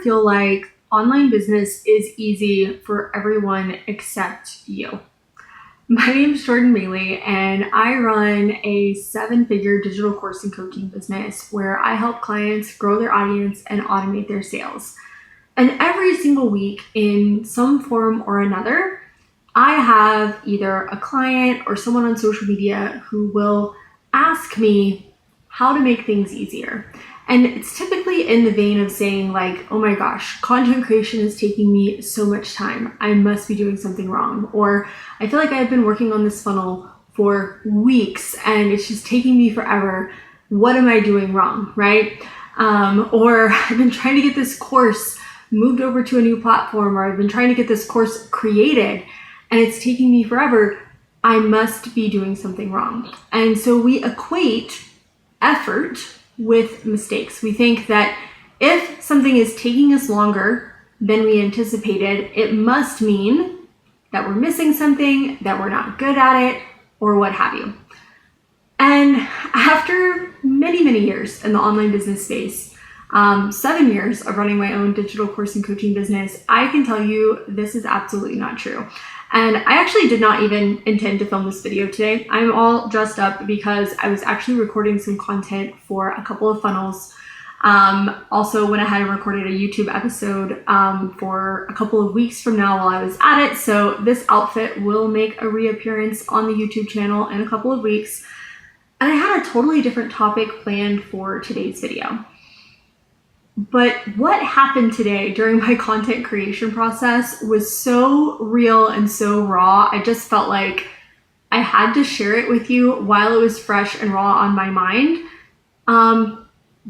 feel like online business is easy for everyone except you. My name is Maylea, and I run a 7-figure digital course and coaching business where I help clients grow their audience and automate their sales. And every single week, in some form or another, I have either a client or someone on social media who will ask me how to make things easier. And it's typically in the vein of saying like, oh my gosh, content creation is taking me so much time. I must be doing something wrong. Or I feel like I've been working on this funnel for weeks and it's just taking me forever. What am I doing wrong, right? Or I've been trying to get this course moved over to a new platform, or I've been trying to get this course created and it's taking me forever. I must be doing something wrong. And so we equate effort with mistakes. We think that if something is taking us longer than we anticipated, it must mean that we're missing something, that we're not good at it, or what have you. And after many, many years in the online business space, 7 years of running my own digital course and coaching business, I can tell you this is absolutely not true. And I actually did not even intend to film this video today. I'm all dressed up because I was actually recording some content for a couple of funnels. Also went ahead and recorded a YouTube episode for a couple of weeks from now while I was at it. So this outfit will make a reappearance on the YouTube channel in a couple of weeks. And I had a totally different topic planned for today's video. But what happened today during my content creation process was so real and so raw. I just felt like I had to share it with you while it was fresh and raw on my mind.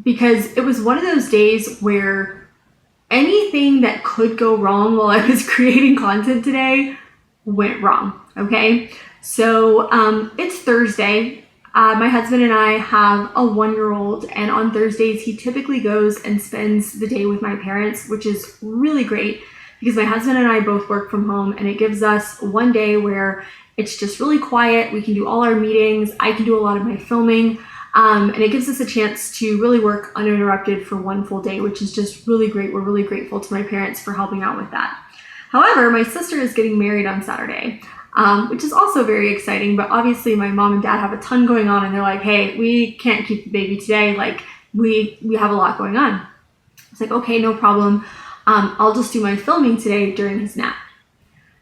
Because it was one of those days where anything that could go wrong while I was creating content today went wrong, okay? So it's Thursday. My husband and I have a 1-year-old, and on Thursdays, he typically goes and spends the day with my parents, which is really great because my husband and I both work from home, and it gives us one day where it's just really quiet. We can do all our meetings. I can do a lot of my filming, and it gives us a chance to really work uninterrupted for one full day, which is just really great. We're really grateful to my parents for helping out with that. However, my sister is getting married on Saturday. Which is also very exciting, but obviously my mom and dad have a ton going on and they're like, hey, we can't keep the baby today. Like we have a lot going on. It's like, okay, no problem. I'll just do my filming today during his nap.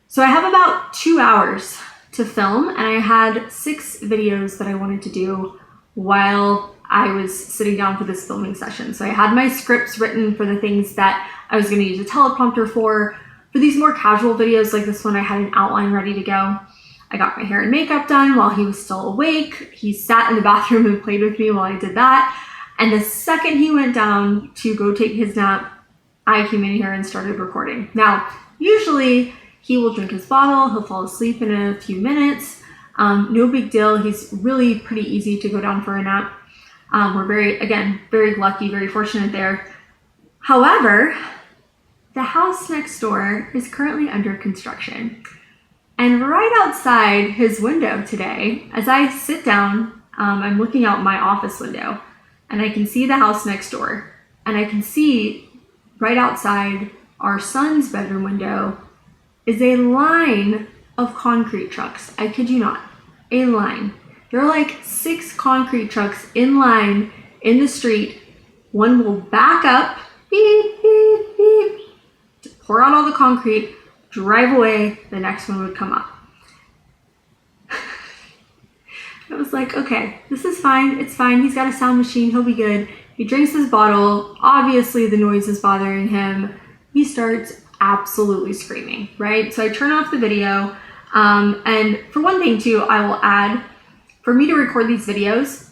So I have about 2 hours to film, and I had 6 videos that I wanted to do while I was sitting down for this filming session. So I had my scripts written for the things that I was going to use a teleprompter for. For these more casual videos like this one, I had an outline ready to go. I got my hair and makeup done while he was still awake. He sat in the bathroom and played with me while I did that. And the second he went down to go take his nap, I came in here and started recording. Now, usually he will drink his bottle, he'll fall asleep in a few minutes. No big deal. He's really pretty easy to go down for a nap. We're very lucky, very fortunate there. However, the house next door is currently under construction. And right outside his window today, as I sit down, I'm looking out my office window and I can see the house next door. And I can see right outside our son's bedroom window is a line of concrete trucks. I kid you not, a line. There are like 6 concrete trucks in line in the street. One will back up, beep, beep, beep, pour out all the concrete, drive away, the next one would come up. I was like, okay, this is fine, it's fine, he's got a sound machine, he'll be good. He drinks his bottle, obviously the noise is bothering him. He starts absolutely screaming, right? So I turn off the video, and for one thing too, I will add, for me to record these videos,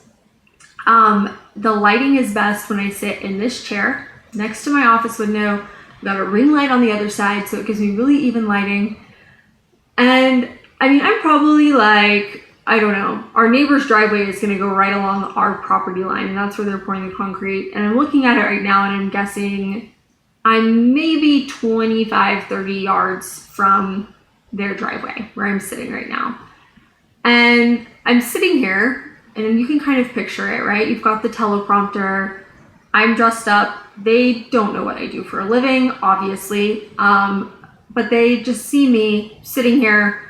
the lighting is best when I sit in this chair next to my office window. Got a ring light on the other side, so it gives me really even lighting. And I mean, I'm probably like, I don't know, our neighbor's driveway is gonna go right along our property line, and that's where they're pouring the concrete. And I'm looking at it right now, and I'm guessing I'm maybe 25, 30 yards from their driveway where I'm sitting right now. And I'm sitting here, and you can kind of picture it, right? You've got the teleprompter, I'm dressed up. They don't know what I do for a living, obviously, but they just see me sitting here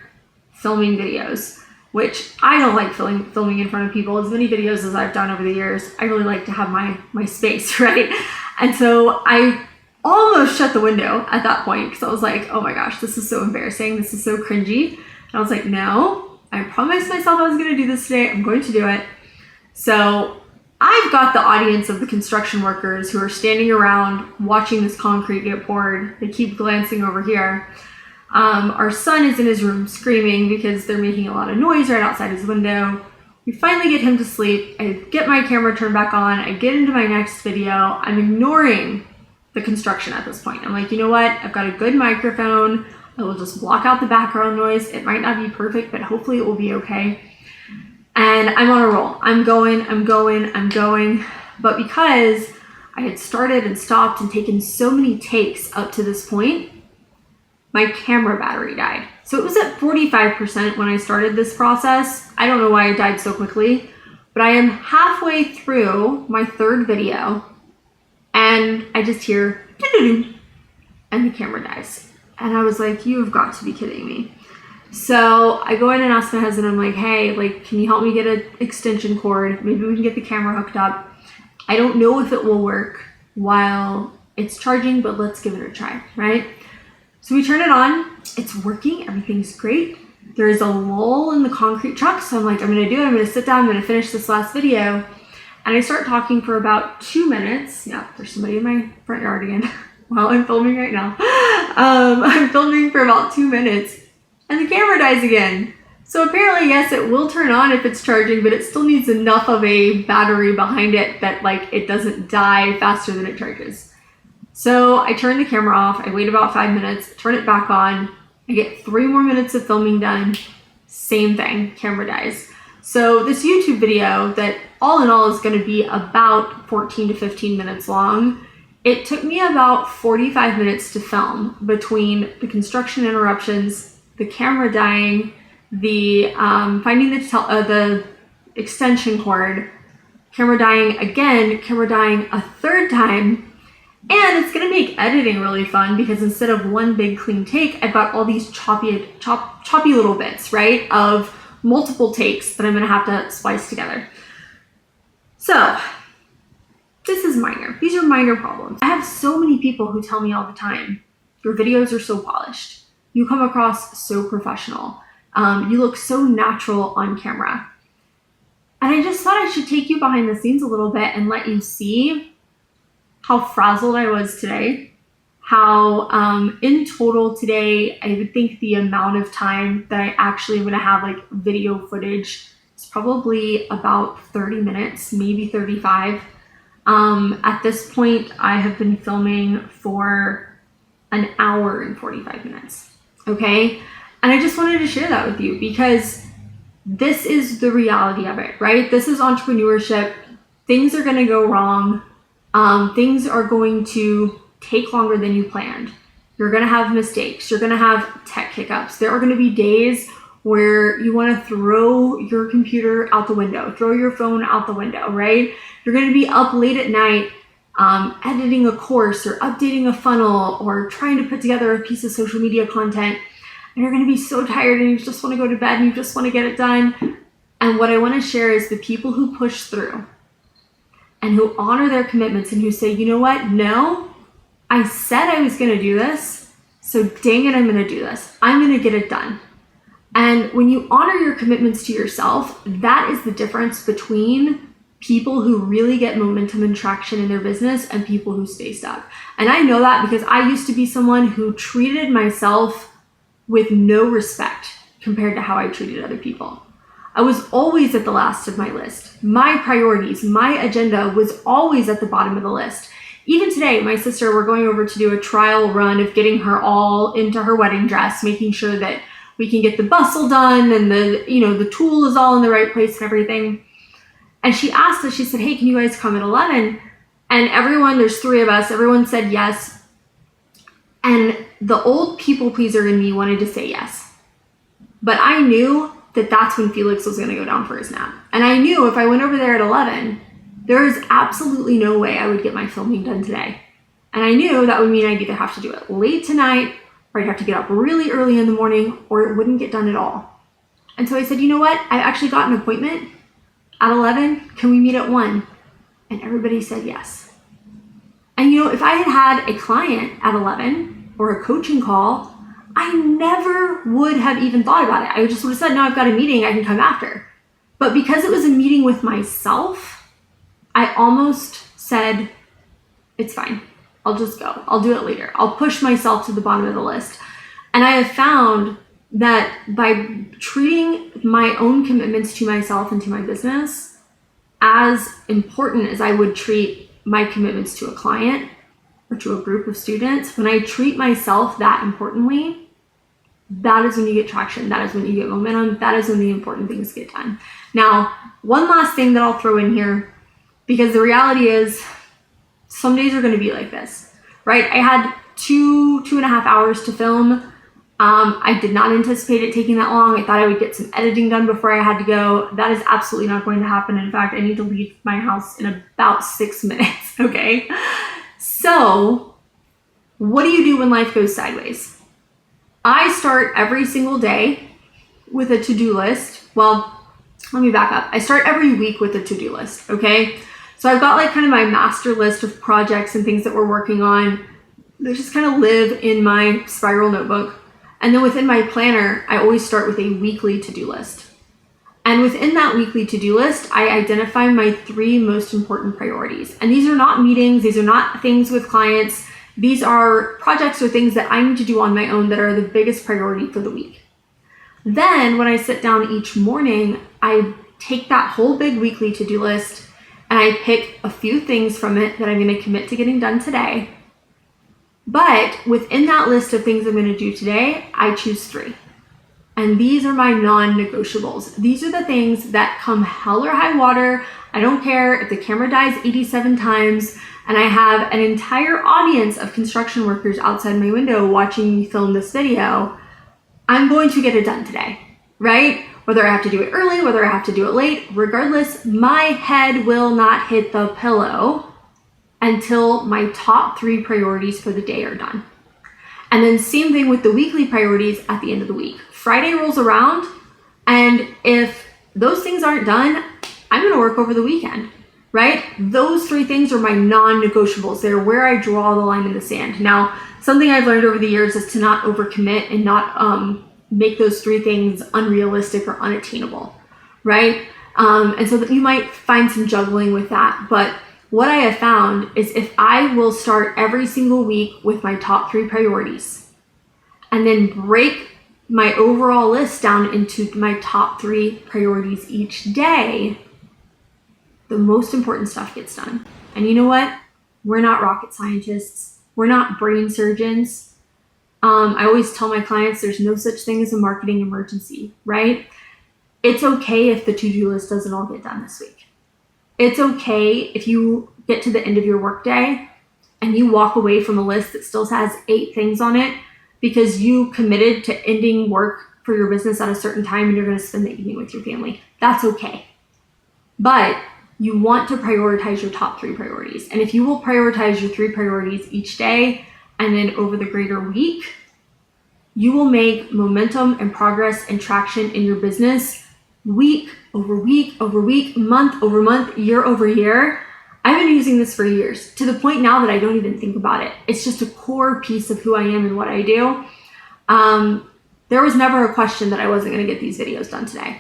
filming videos, which I don't like filming in front of people. As many videos as I've done over the years, I really like to have my space, right? And so I almost shut the window at that point because I was like, oh my gosh, this is so embarrassing. This is so cringy. And I was like, no, I promised myself I was going to do this today. I'm going to do it. So I've got the audience of the construction workers who are standing around watching this concrete get poured. They keep glancing over here. Our son is in his room screaming because they're making a lot of noise right outside his window. We finally get him to sleep. I get my camera turned back on. I get into my next video. I'm ignoring the construction at this point. I'm like, you know what? I've got a good microphone. I will just block out the background noise. It might not be perfect, but hopefully it will be okay. And I'm on a roll. I'm going. But because I had started and stopped and taken so many takes up to this point, my camera battery died. So it was at 45% when I started this process. I don't know why it died so quickly, but I am halfway through my third video and I just hear doo-doo-doo, and the camera dies. And I was like, you've got to be kidding me. So I go in and ask my husband, I'm like, hey, like, can you help me get an extension cord? Maybe we can get the camera hooked up. I don't know if it will work while it's charging, but let's give it a try, right? So we turn it on, it's working, everything's great. There is a lull in the concrete truck, so I'm like, I'm gonna do it, I'm gonna sit down, I'm gonna finish this last video. And I start talking for about 2 minutes. Yeah, there's somebody in my front yard again while I'm filming right now. I'm filming for about 2 minutes and the camera dies again. So apparently, yes, it will turn on if it's charging, but it still needs enough of a battery behind it that like it doesn't die faster than it charges. So I turn the camera off, I wait about 5 minutes, turn it back on, I get 3 more minutes of filming done, same thing, camera dies. So this YouTube video that all in all is gonna be about 14 to 15 minutes long, it took me about 45 minutes to film between the construction interruptions, the camera dying, the finding the extension cord, camera dying again, camera dying a third time. And it's gonna make editing really fun because instead of one big clean take, I've got all these choppy little bits, right? Of multiple takes that I'm gonna have to splice together. So this is minor. These are minor problems. I have so many people who tell me all the time, your videos are so polished. You come across so professional. You look so natural on camera. And I just thought I should take you behind the scenes a little bit and let you see how frazzled I was today, how in total today, I would think the amount of time that I actually am gonna have like video footage is probably about 30 minutes, maybe 35. At this point, I have been filming for an hour and 45 minutes, okay? And I just wanted to share that with you because this is the reality of it, right? This is entrepreneurship. Things are gonna go wrong. Things are going to take longer than you planned. You're going to have mistakes. You're going to have tech hiccups. There are going to be days where you want to throw your computer out the window, throw your phone out the window, right? You're going to be up late at night editing a course or updating a funnel or trying to put together a piece of social media content. And you're going to be so tired and you just want to go to bed and you just want to get it done. And what I want to share is the people who push through and who honor their commitments and who say, you know what? No, I said I was going to do this. So dang it, I'm going to do this. I'm going to get it done. And when you honor your commitments to yourself, that is the difference between people who really get momentum and traction in their business and people who stay stuck. And I know that because I used to be someone who treated myself with no respect compared to how I treated other people. I was always at the last of my list. My priorities, my agenda was always at the bottom of the list. Even today, my sister, we're going over to do a trial run of getting her all into her wedding dress, making sure that we can get the bustle done and the tool is all in the right place and everything. And she asked us, she said, hey, can you guys come at 11? And everyone, there's 3 of us, everyone said yes. And the old people pleaser in me wanted to say yes. But I knew that that's when Felix was going to go down for his nap. And I knew if I went over there at 11, there is absolutely no way I would get my filming done today. And I knew that would mean I'd either have to do it late tonight, or I'd have to get up really early in the morning, or it wouldn't get done at all. And so I said, you know what? I actually got an appointment at 11. Can we meet at 1? And everybody said yes. And you know, if I had had a client at 11 or a coaching call, I never would have even thought about it. I just would have said, no, I've got a meeting, I can come after. But because it was a meeting with myself, I almost said, it's fine. I'll just go. I'll do it later. I'll push myself to the bottom of the list. And I have found that by treating my own commitments to myself and to my business as important as I would treat my commitments to a client or to a group of students, when I treat myself that importantly, that is when you get traction. That is when you get momentum. That is when the important things get done. Now, one last thing that I'll throw in here, because the reality is some days are going to be like this, right? I had 2.5 hours to film. I did not anticipate it taking that long. I thought I would get some editing done before I had to go. That is absolutely not going to happen. In fact, I need to leave my house in about 6 minutes, okay? So what do you do when life goes sideways? I start every single day with a to-do list. Well, let me back up. I start every week with a to-do list, okay? So I've got like kind of my master list of projects and things that we're working on. They just kind of live in my spiral notebook. And then within my planner, I always start with a weekly to-do list. And within that weekly to-do list, I identify my 3 most important priorities. And these are not meetings. These are not things with clients. These are projects or things that I need to do on my own that are the biggest priority for the week. Then when I sit down each morning, I take that whole big weekly to-do list and I pick a few things from it that I'm going to commit to getting done today. But within that list of things I'm going to do today, I choose 3. And these are my non-negotiables. These are the things that come hell or high water. I don't care if the camera dies 87 times and I have an entire audience of construction workers outside my window watching me film this video. I'm going to get it done today, right? Whether I have to do it early, whether I have to do it late, regardless, my head will not hit the pillow until my top 3 priorities for the day are done. And then same thing with the weekly priorities at the end of the week. Friday rolls around, and if those things aren't done, I'm gonna work over the weekend, right? Those 3 things are my non-negotiables. They're where I draw the line in the sand. Now, something I've learned over the years is to not overcommit and not make those 3 things unrealistic or unattainable, right? And so that you might find some juggling with that, but what I have found is if I will start every single week with my top 3 priorities and then break my overall list down into my top 3 priorities each day, the most important stuff gets done. And you know what? We're not rocket scientists. We're not brain surgeons. I always tell my clients there's no such thing as a marketing emergency, right? It's okay if the to-do list doesn't all get done this week. It's okay if you get to the end of your workday and you walk away from a list that still has 8 things on it because you committed to ending work for your business at a certain time and you're going to spend the evening with your family. That's okay. But you want to prioritize your top 3 priorities. And if you will prioritize your 3 priorities each day and then over the greater week, you will make momentum and progress and traction in your business week over week over week, month over month, year over year. I've been using this for years to the point now that I don't even think about it. It's just a core piece of who I am and what I do. There was never a question that I wasn't going to get these videos done today.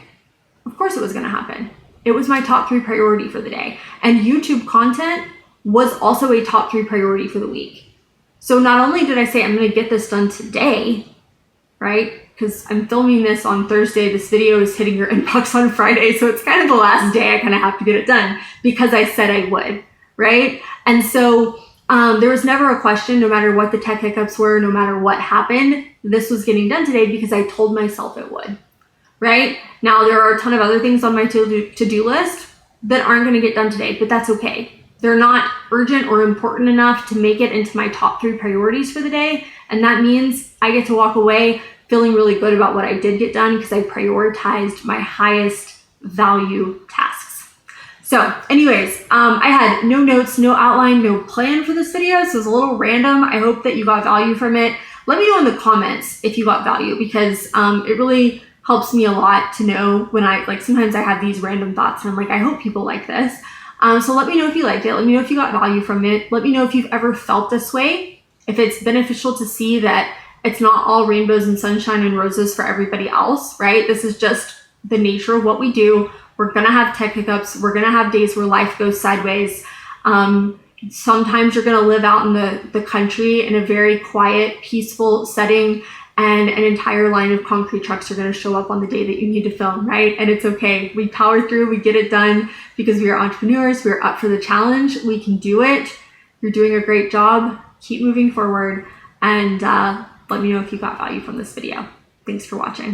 Of course it was going to happen. It was my top 3 priority for the day. And YouTube content was also a top 3 priority for the week. So not only did I say I'm going to get this done today, right? Because I'm filming this on Thursday. This video is hitting your inbox on Friday. So it's kind of the last day I kind of have to get it done because I said I would, right? And so there was never a question, no matter what the tech hiccups were, no matter what happened, this was getting done today because I told myself it would, right? Now, there are a ton of other things on my to-do list that aren't going to get done today, but that's okay. They're not urgent or important enough to make it into my top 3 priorities for the day. And that means I get to walk away feeling really good about what I did get done because I prioritized my highest value tasks. So anyways, I had no notes, no outline, no plan for this video, so it's a little random. I hope that you got value from it. Let me know in the comments if you got value, because it really helps me a lot to know when sometimes I have these random thoughts and I'm like, I hope people like this. So let me know if you liked it. Let me know if you got value from it. Let me know if you've ever felt this way, if it's beneficial to see that it's not all rainbows and sunshine and roses for everybody else, right? This is just the nature of what we do. We're gonna have tech hiccups. We're gonna have days where life goes sideways. Sometimes you're gonna live out in the country in a very quiet, peaceful setting, and an entire line of concrete trucks are gonna show up on the day that you need to film, right? And it's okay. We power through, we get it done because we are entrepreneurs. We're up for the challenge. We can do it. You're doing a great job. Keep moving forward, and let me know if you got value from this video. Thanks for watching.